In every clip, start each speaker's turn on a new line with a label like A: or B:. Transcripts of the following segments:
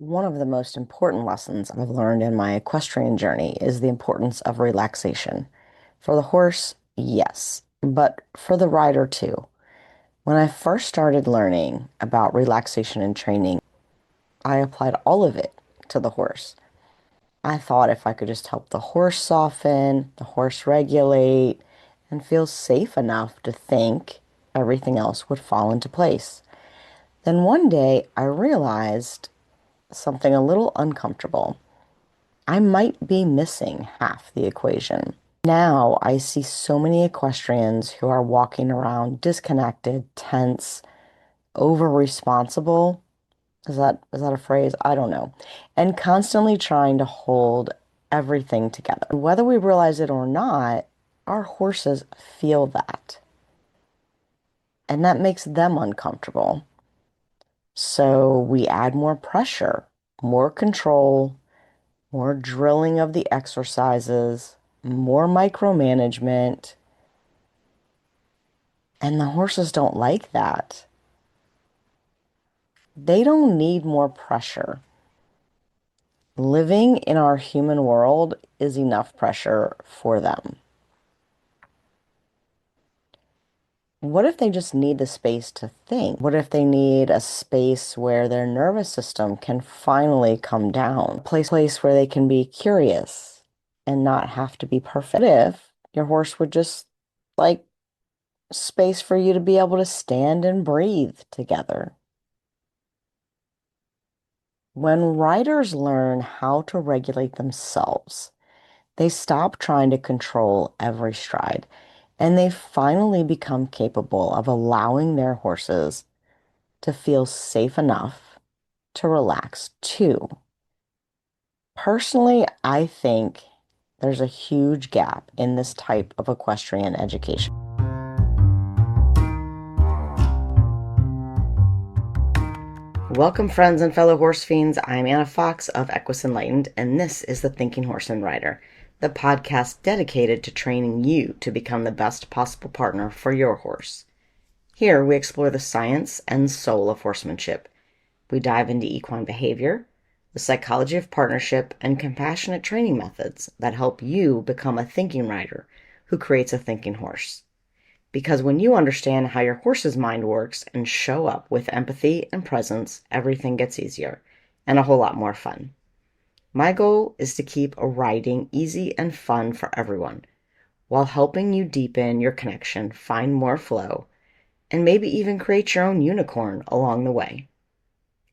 A: One of the most important lessons I've learned in my equestrian journey is the importance of relaxation. For the horse, yes, but for the rider too. When I first started learning about relaxation and training, I applied all of it to the horse. I thought if I could just help the horse soften, the horse regulate, and feel safe enough to think, everything else would fall into place. Then one day I realized something a little uncomfortable. I might be missing half the equation. Now I see so many equestrians who are walking around disconnected, tense, over responsible. Is that a phrase? I don't know. And constantly trying to hold everything together. Whether we realize it or not, our horses feel that. And that makes them uncomfortable. So we add more pressure, more control, more drilling of the exercises, more micromanagement, and the horses don't like that. They don't need more pressure. Living in our human world is enough pressure for them. What if they just need the space to think? What if they need a space where their nervous system can finally come down? A place where they can be curious and not have to be perfect. What if your horse would just like space for you to be able to stand and breathe together? When riders learn how to regulate themselves, they stop trying to control every stride and they finally become capable of allowing their horses to feel safe enough to relax too. Personally, I think there's a huge gap in this type of equestrian education. Welcome, friends and fellow horse fiends. I'm Anna Fox of Equus Enlightened, and this is the Thinking Horse and Rider, the podcast dedicated to training you to become the best possible partner for your horse. Here, we explore the science and soul of horsemanship. We dive into equine behavior, the psychology of partnership, and compassionate training methods that help you become a thinking rider who creates a thinking horse. Because when you understand how your horse's mind works and show up with empathy and presence, everything gets easier and a whole lot more fun. My goal is to keep riding easy and fun for everyone, while helping you deepen your connection, find more flow, and maybe even create your own unicorn along the way.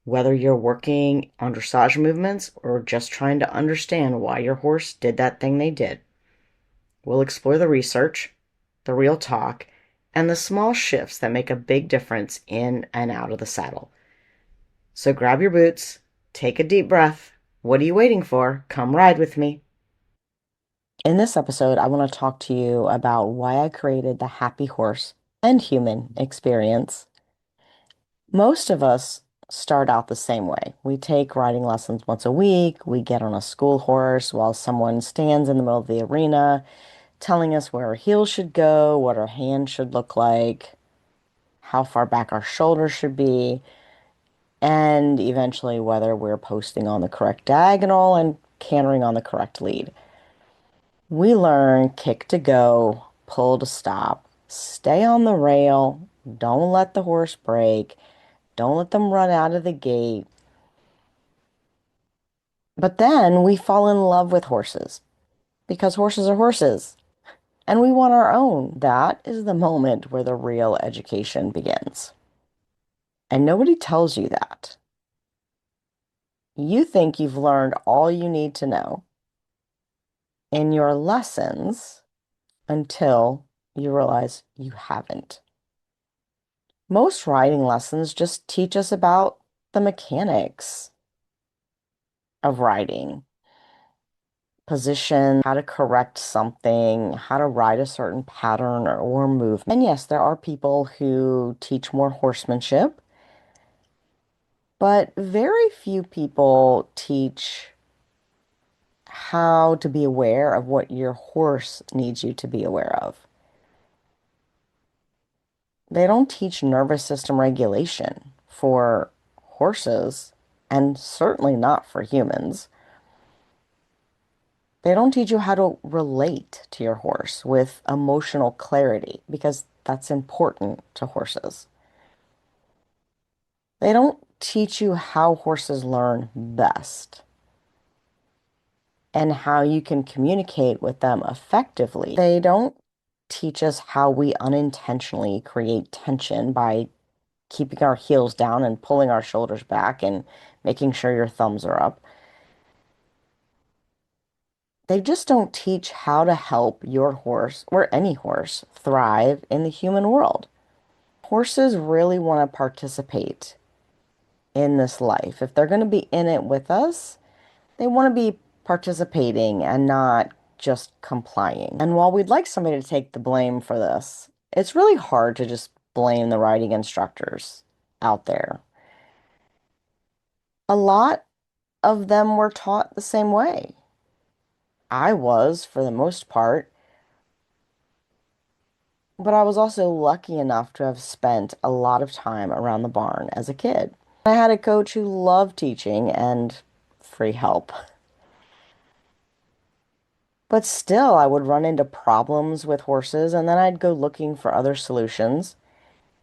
A: Whether you're working on dressage movements or just trying to understand why your horse did that thing they did, we'll explore the research, the real talk, and the small shifts that make a big difference in and out of the saddle. So grab your boots, take a deep breath. What are you waiting for? Come ride with me. In this episode, I want to talk to you about why I created the happy horse and human experience. Most of us start out the same way. We take riding lessons once a week. We get on a school horse while someone stands in the middle of the arena telling us where our heels should go, what our hands should look like, how far back our shoulders should be, and eventually whether we're posting on the correct diagonal and cantering on the correct lead. We learn kick to go, pull to stop, stay on the rail, don't let the horse break, don't let them run out of the gate. But then we fall in love with horses because horses are horses and we want our own. That is the moment where the real education begins. And nobody tells you that. You think you've learned all you need to know in your lessons until you realize you haven't. Most riding lessons just teach us about the mechanics of riding, position, how to correct something, how to ride a certain pattern or movement. And yes, there are people who teach more horsemanship, but very few people teach how to be aware of what your horse needs you to be aware of. They don't teach nervous system regulation for horses. and certainly not for humans. They don't teach you how to relate to your horse with emotional clarity because that's important to horses. They don't teach you how horses learn best and how you can communicate with them effectively. They don't teach us how we unintentionally create tension by keeping our heels down and pulling our shoulders back and making sure your thumbs are up. They just don't teach how to help your horse or any horse thrive in the human world. Horses really want to participate in this life. If they're going to be in it with us, they want to be participating and not just complying. And while we'd like somebody to take the blame for this, it's really hard to just blame the riding instructors out there. A lot of them were taught the same way. I was, for the most part, but I was also lucky enough to have spent a lot of time around the barn as a kid. I had a coach who loved teaching and free help. But still, I would run into problems with horses and then I'd go looking for other solutions.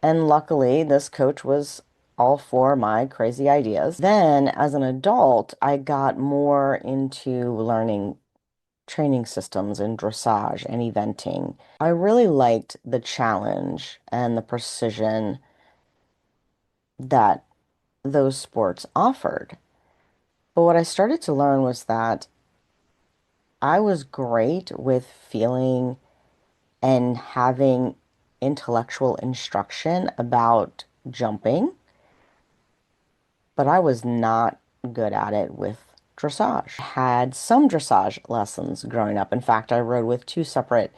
A: And luckily, this coach was all for my crazy ideas. Then, as an adult, I got more into learning training systems and dressage and eventing. I really liked the challenge and the precision that those sports offered. But what I started to learn was that I was great with feeling and having intellectual instruction about jumping, but I was not good at it with dressage. I had some dressage lessons growing up. In fact, I rode with two separate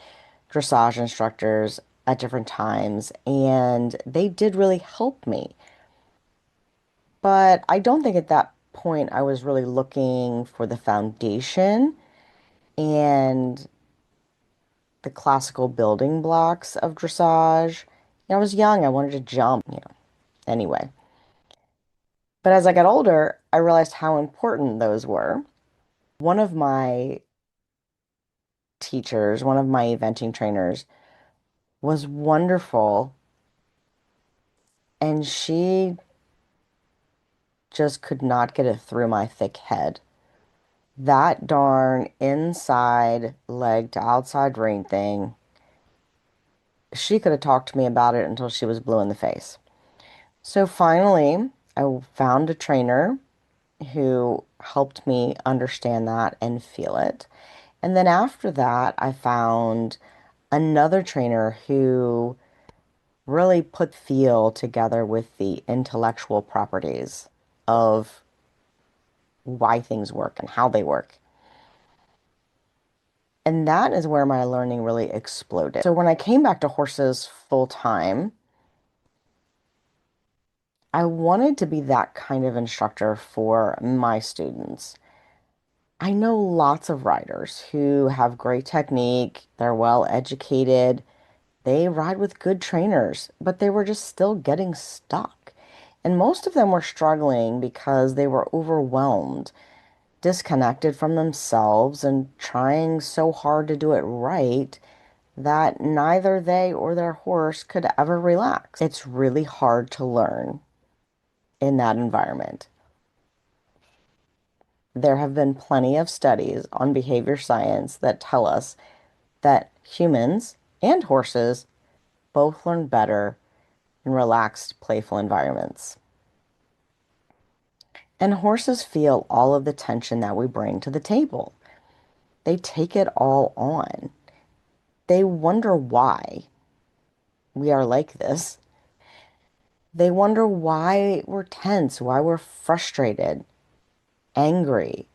A: dressage instructors at different times, and they did really help me. But I don't think at that point I was really looking for the foundation and the classical building blocks of dressage. I was young, I wanted to jump. Anyway. But as I got older, I realized how important those were. One of my teachers, one of my eventing trainers, was wonderful, and she just could not get it through my thick head. That darn inside leg to outside ring thing, she could have talked to me about it until she was blue in the face. So finally, I found a trainer who helped me understand that and feel it. And then after that, I found another trainer who really put feel together with the intellectual properties of why things work and how they work. And that is where my learning really exploded. So when I came back to horses full time, I wanted to be that kind of instructor for my students. I know lots of riders who have great technique, they're well educated, they ride with good trainers, but they were just still getting stuck. And most of them were struggling because they were overwhelmed, disconnected from themselves, and trying so hard to do it right that neither they or their horse could ever relax. It's really hard to learn in that environment. There have been plenty of studies on behavior science that tell us that humans and horses both learn better in relaxed, playful environments. And horses feel all of the tension that we bring to the table. They take it all on. They wonder why we are like this. They wonder why we're tense, why we're frustrated, angry.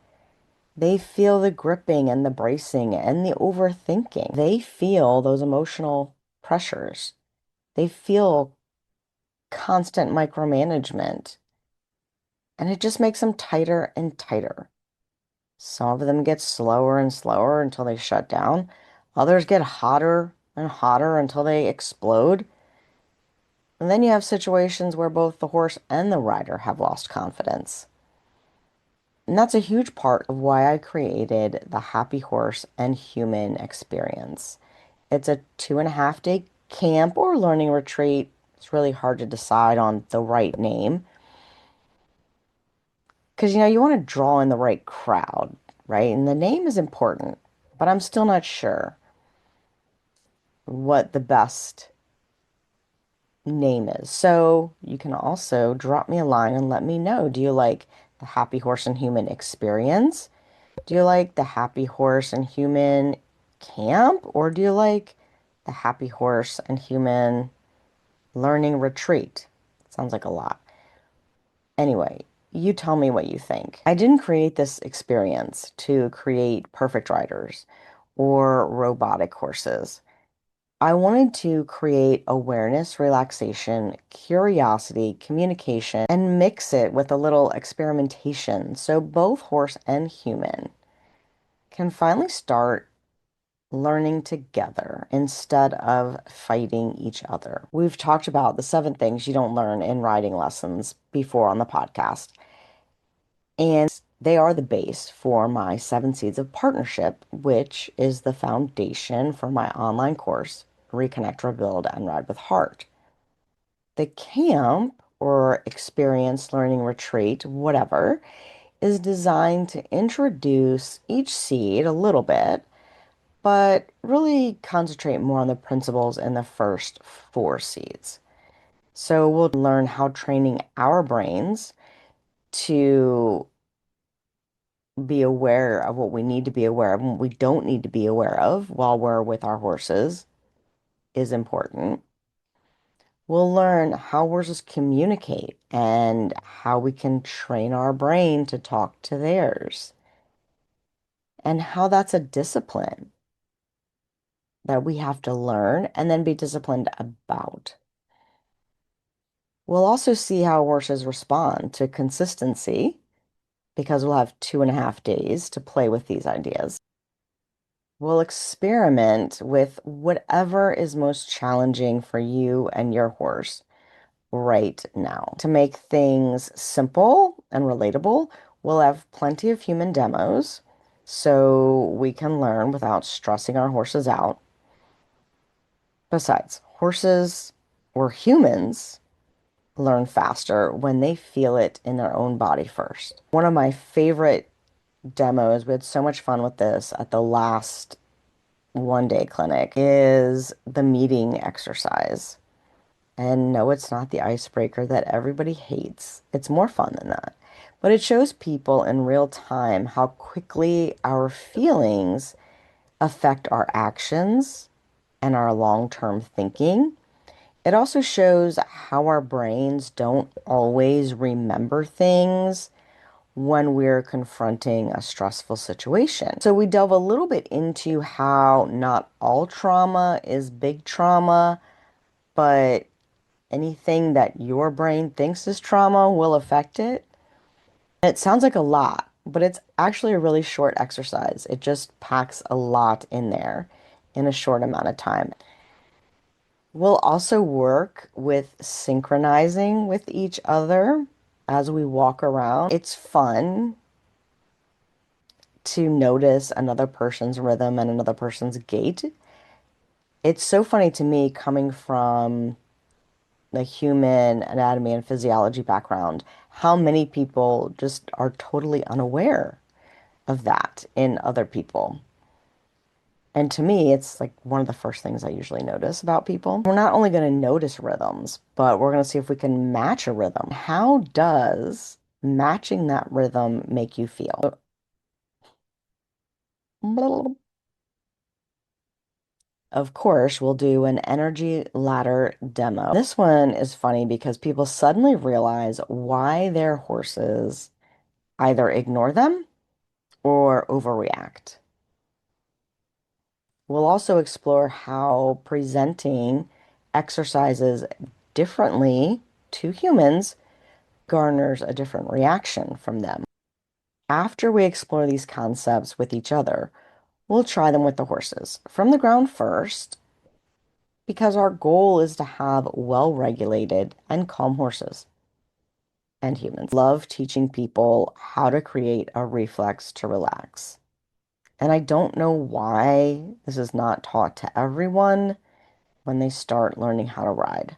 A: They feel the gripping and the bracing and the overthinking. They feel those emotional pressures. They feel constant micromanagement. And it just makes them tighter and tighter. Some of them get slower and slower until they shut down. Others get hotter and hotter until they explode. And then you have situations where both the horse and the rider have lost confidence. And that's a huge part of why I created the Happy Horse and Human Experience. It's a 2.5 day camp or learning retreat. It's really hard to decide on the right name because you want to draw in the right crowd, right? And the name is important, but I'm still not sure what the best name is. So you can also drop me a line and let me know. Do you like the Happy Horse and Human Experience? Do you like the Happy Horse and Human Camp? Or do you like the Happy Horse and Human Learning Retreat? Sounds like a lot. Anyway, you tell me what you think. I didn't create this experience to create perfect riders or robotic horses. I wanted to create awareness, relaxation, curiosity, communication, and mix it with a little experimentation so both horse and human can finally start learning together instead of fighting each other. We've talked about the 7 things you don't learn in riding lessons before on the podcast, and they are the base for my 7 Seeds of Partnership, which is the foundation for my online course, Reconnect, Rebuild, and Ride with Heart. The camp or experience learning retreat, whatever, is designed to introduce each seed a little bit, but really concentrate more on the principles in the first 4 seeds. So we'll learn how training our brains to be aware of what we need to be aware of and what we don't need to be aware of while we're with our horses is important. We'll learn how horses communicate and how we can train our brain to talk to theirs, and how that's a discipline that we have to learn and then be disciplined about. We'll also see how horses respond to consistency because we'll have 2.5 days to play with these ideas. We'll experiment with whatever is most challenging for you and your horse right now. To make things simple and relatable, we'll have plenty of human demos so we can learn without stressing our horses out. Besides, horses or humans learn faster when they feel it in their own body first. One of my favorite demos, we had so much fun with this at the last 1 day clinic, is the meeting exercise. And no, it's not the icebreaker that everybody hates. It's more fun than that. But it shows people in real time how quickly our feelings affect our actions and our long-term thinking. It also shows how our brains don't always remember things when we're confronting a stressful situation. So we delve a little bit into how not all trauma is big trauma, but anything that your brain thinks is trauma will affect it. It sounds like a lot, but it's actually a really short exercise. It just packs a lot in there in a short amount of time. We'll also work with synchronizing with each other as we walk around. It's fun to notice another person's rhythm and another person's gait. It's so funny to me coming from the human anatomy and physiology background, how many people just are totally unaware of that in other people. And to me, it's like one of the first things I usually notice about people. We're not only going to notice rhythms, but we're going to see if we can match a rhythm. How does matching that rhythm make you feel? Of course, we'll do an energy ladder demo. This one is funny because people suddenly realize why their horses either ignore them or overreact. We'll also explore how presenting exercises differently to humans garners a different reaction from them. After we explore these concepts with each other, we'll try them with the horses from the ground first, because our goal is to have well-regulated and calm horses. and humans. Love teaching people how to create a reflex to relax. And I don't know why this is not taught to everyone when they start learning how to ride.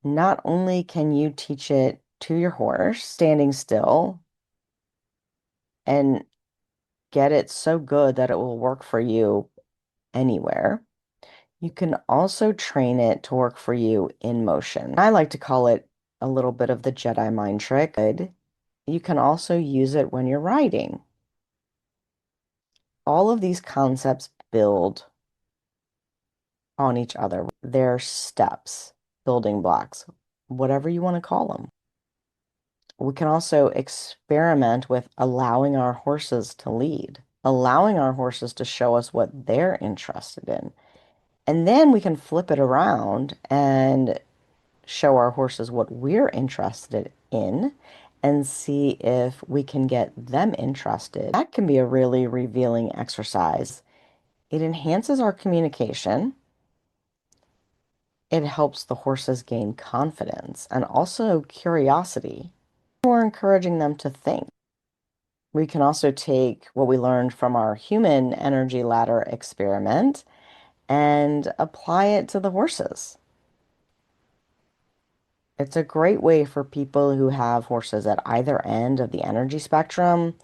A: Not only can you teach it to your horse standing still and get it so good that it will work for you anywhere, you can also train it to work for you in motion. I like to call it a little bit of the Jedi mind trick. You can also use it when you're riding. All of these concepts build on each other. They're steps, building blocks, whatever you want to call them. We can also experiment with allowing our horses to lead, allowing our horses to show us what they're interested in. And then we can flip it around and show our horses what we're interested in and see if we can get them interested. That can be a really revealing exercise. It enhances our communication. It helps the horses gain confidence and also curiosity. We're encouraging them to think. We can also take what we learned from our human energy ladder experiment and apply it to the horses. It's a great way for people who have horses at either end of the energy spectrum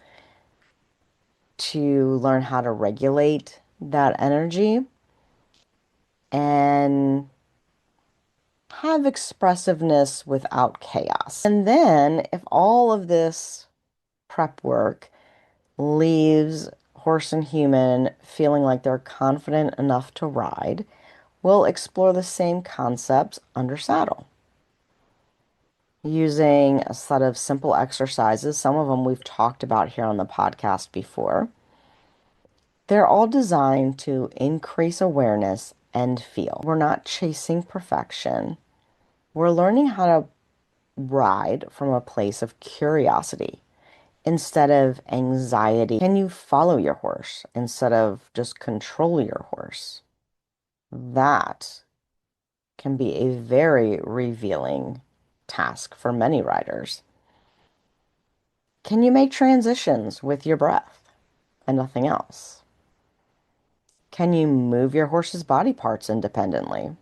A: to learn how to regulate that energy and have expressiveness without chaos. And then, if all of this prep work leaves horse and human feeling like they're confident enough to ride, we'll explore the same concepts under saddle using a set of simple exercises. Some of them we've talked about here on the podcast before. They're all designed to increase awareness and feel. We're not chasing perfection. We're learning how to ride from a place of curiosity instead of anxiety. Can you follow your horse instead of just control your horse? That can be a very revealing task for many riders. Can you make transitions with your breath and nothing else? Can you move your horse's body parts independently?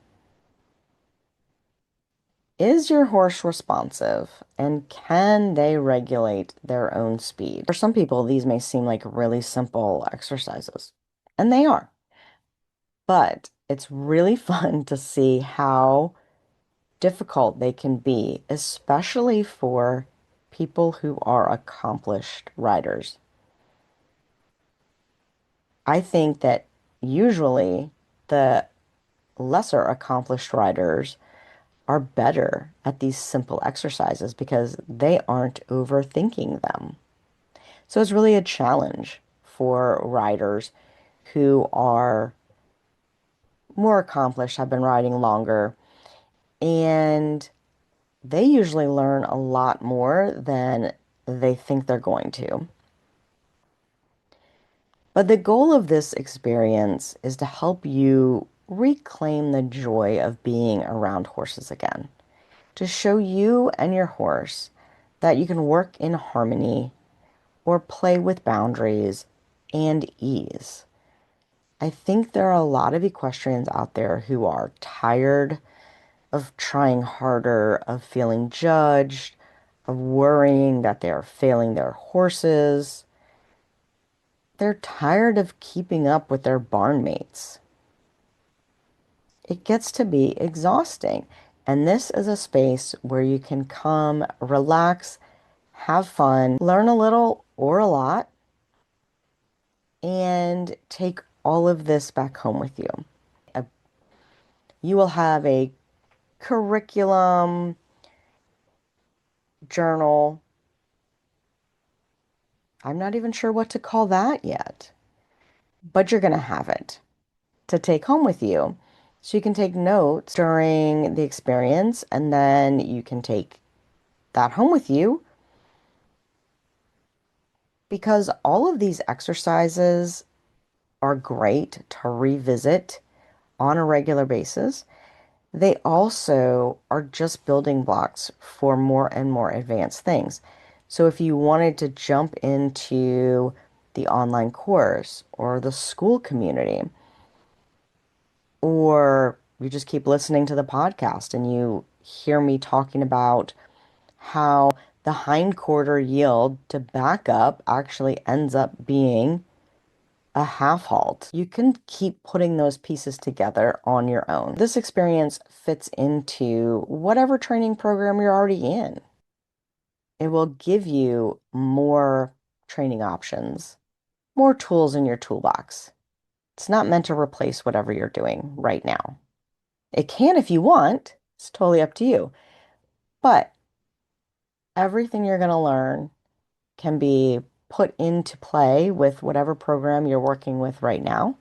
A: Is your horse responsive and can they regulate their own speed? For some people, these may seem like really simple exercises, and they are. But it's really fun to see how difficult they can be, especially for people who are accomplished riders. I think that usually the lesser accomplished riders are better at these simple exercises because they aren't overthinking them. So it's really a challenge for riders who are more accomplished, have been riding longer, and they usually learn a lot more than they think they're going to. But the goal of this experience is to help you reclaim the joy of being around horses again, to show you and your horse that you can work in harmony or play with boundaries and ease. I think there are a lot of equestrians out there who are tired of trying harder, of feeling judged, of worrying that they are failing their horses. They're tired of keeping up with their barn mates. It gets to be exhausting. And this is a space where you can come, relax, have fun, learn a little or a lot, and take all of this back home with you. You will have a curriculum, journal. I'm not even sure what to call that yet, but you're going to have it to take home with you. So you can take notes during the experience and then you can take that home with you because all of these exercises are great to revisit on a regular basis. They also are just building blocks for more and more advanced things. So if you wanted to jump into the online course or the school community, or you just keep listening to the podcast and you hear me talking about how the hindquarter yield to back up actually ends up being a half halt. You can keep putting those pieces together on your own. This experience fits into whatever training program you're already in. It will give you more training options, more tools in your toolbox. It's not meant to replace whatever you're doing right now. It can if you want. It's totally up to you. But everything you're going to learn can be put into play with whatever program you're working with right now.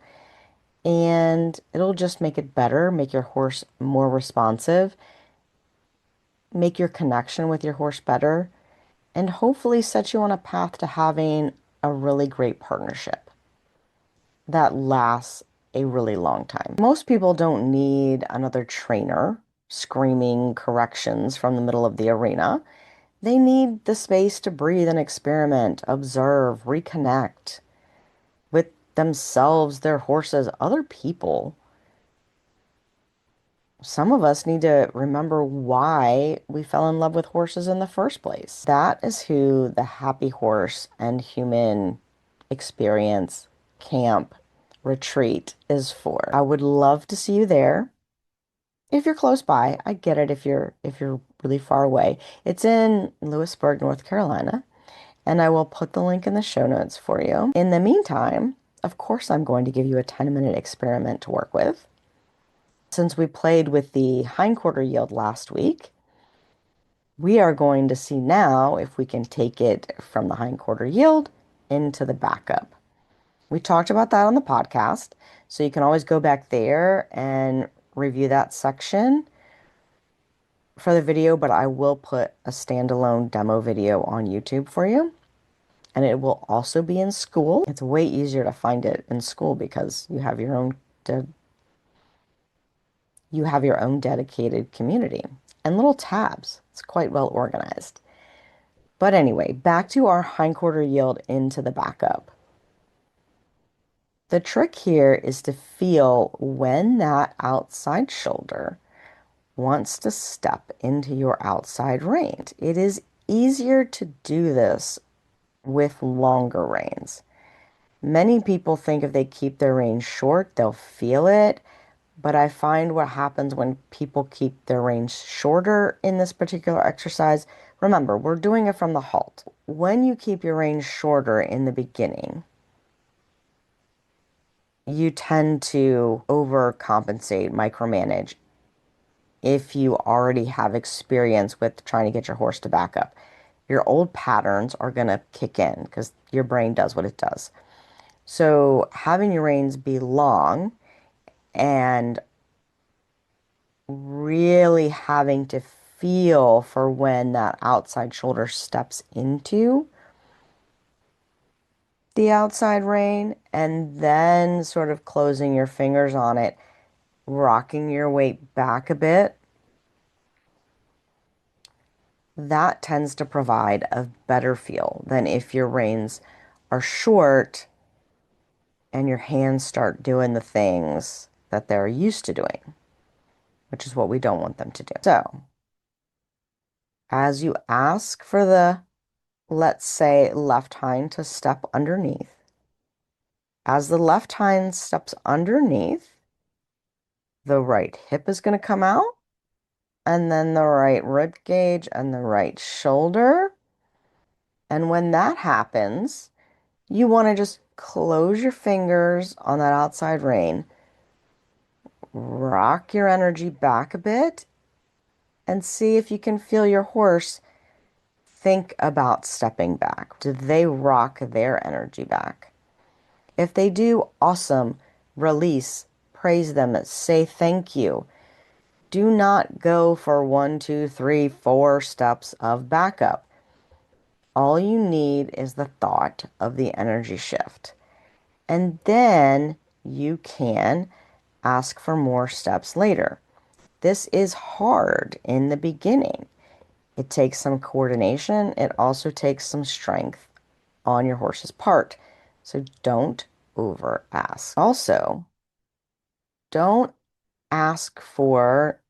A: And it'll just make it better, make your horse more responsive, make your connection with your horse better, and hopefully set you on a path to having a really great partnership that lasts a really long time. Most people don't need another trainer screaming corrections from the middle of the arena. They need the space to breathe and experiment, observe, reconnect with themselves, their horses, other people. Some of us need to remember why we fell in love with horses in the first place. That is who the Happy Horse and Human Experience Camp Retreat is for. I would love to see you there. If you're close by, I get it if you're really far away. It's in Lewisburg, North Carolina, and I will put the link in the show notes for you. In the meantime, of course, I'm going to give you a 10-minute experiment to work with. Since we played with the hindquarter yield last week, we are going to see now if we can take it from the hindquarter yield into the backup. We talked about that on the podcast, so you can always go back there and review that section for the video, but I will put a standalone demo video on YouTube for you. And it will also be in school. It's way easier to find it in school because you have your own dedicated community and little tabs. It's quite well organized. But anyway, back to our hindquarter yield into the backup. The trick here is to feel when that outside shoulder wants to step into your outside rein. It is easier to do this with longer reins. Many people think if they keep their reins short, they'll feel it. But I find what happens when people keep their reins shorter in this particular exercise. Remember, we're doing it from the halt. When you keep your reins shorter in the beginning, you tend to overcompensate, micromanage if you already have experience with trying to get your horse to back up. Your old patterns are going to kick in because your brain does what it does. So having your reins be long and really having to feel for when that outside shoulder steps into the outside rein and then sort of closing your fingers on it, rocking your weight back a bit, that tends to provide a better feel than if your reins are short and your hands start doing the things that they're used to doing, which is what we don't want them to do. So, as you ask for the, let's say, left hind to step underneath, as the left hind steps underneath, the right hip is going to come out, and then the right rib cage and the right shoulder. And when that happens, you want to just close your fingers on that outside rein, rock your energy back a bit, and see if you can feel your horse think about stepping back. Do they rock their energy back? If they do, awesome. Release, praise them, say thank you. Do not go for 1, 2, 3, 4 steps of backup. All you need is the thought of the energy shift. And then you can ask for more steps later. this is hard in the beginning. It takes some coordination. It also takes some strength on your horse's part. So don't over ask. Also, don't ask for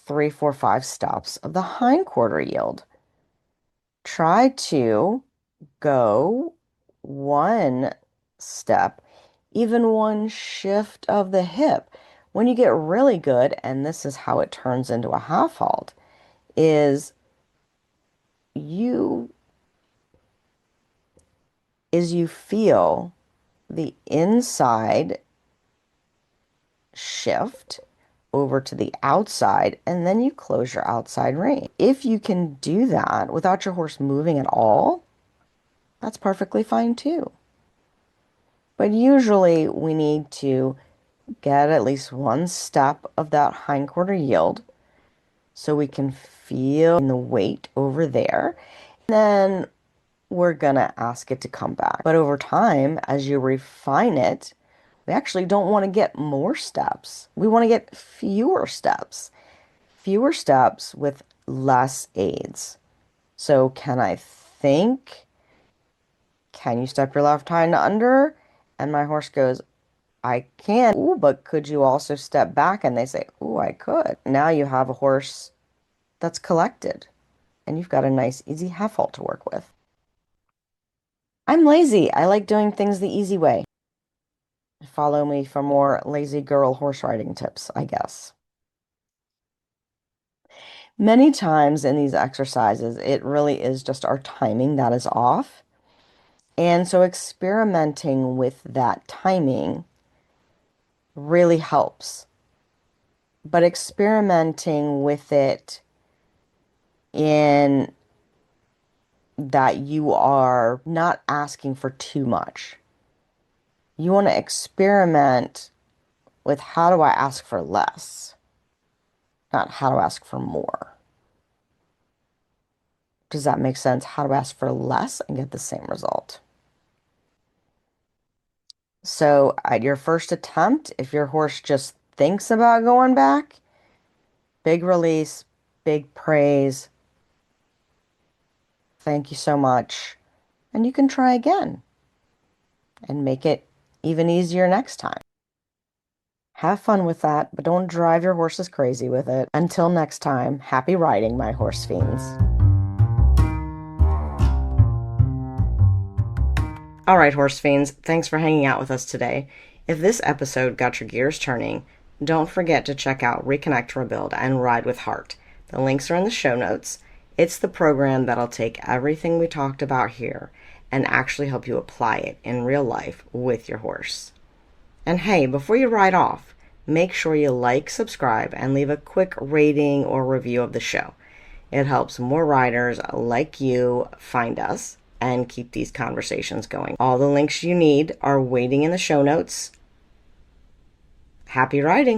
A: 3, 4, 5 steps of the hindquarter yield. Try to go one step, even one shift of the hip. When you get really good, and this is how it turns into a half halt, is you feel the inside shift over to the outside, and then you close your outside rein. If you can do that without your horse moving at all, that's perfectly fine too. But usually we need to get at least one step of that hindquarter yield so we can feel the weight over there. And then we're gonna ask it to come back. But over time, as you refine it, we actually don't want to get more steps. We want to get fewer steps. Fewer steps with less aids. So can I think? Can you step your left hind under? And my horse goes, I can. Ooh, but could you also step back? And they say, ooh, I could. Now you have a horse that's collected. And you've got a nice, easy half halt to work with. I'm lazy. I like doing things the easy way. Follow me for more lazy girl horse riding tips, I guess. Many times in these exercises, it really is just our timing that is off. And so experimenting with that timing really helps. But experimenting with it in that you are not asking for too much. You want to experiment with how do I ask for less, not how to ask for more. Does that make sense? How to ask for less and get the same result. So at your first attempt, if your horse just thinks about going back, big release, big praise. Thank you so much. And you can try again and make it even easier next time. Have fun with that, but don't drive your horses crazy with it. Until next time, happy riding, my horse fiends. All right, horse fiends, thanks for hanging out with us today. If this episode got your gears turning, don't forget to check out Reconnect, Rebuild, and Ride with Heart. The links are in the show notes. It's the program that'll take everything we talked about here and actually help you apply it in real life with your horse. And hey, before you ride off, make sure you like, subscribe, and leave a quick rating or review of the show. It helps more riders like you find us and keep these conversations going. All the links you need are waiting in the show notes. Happy riding!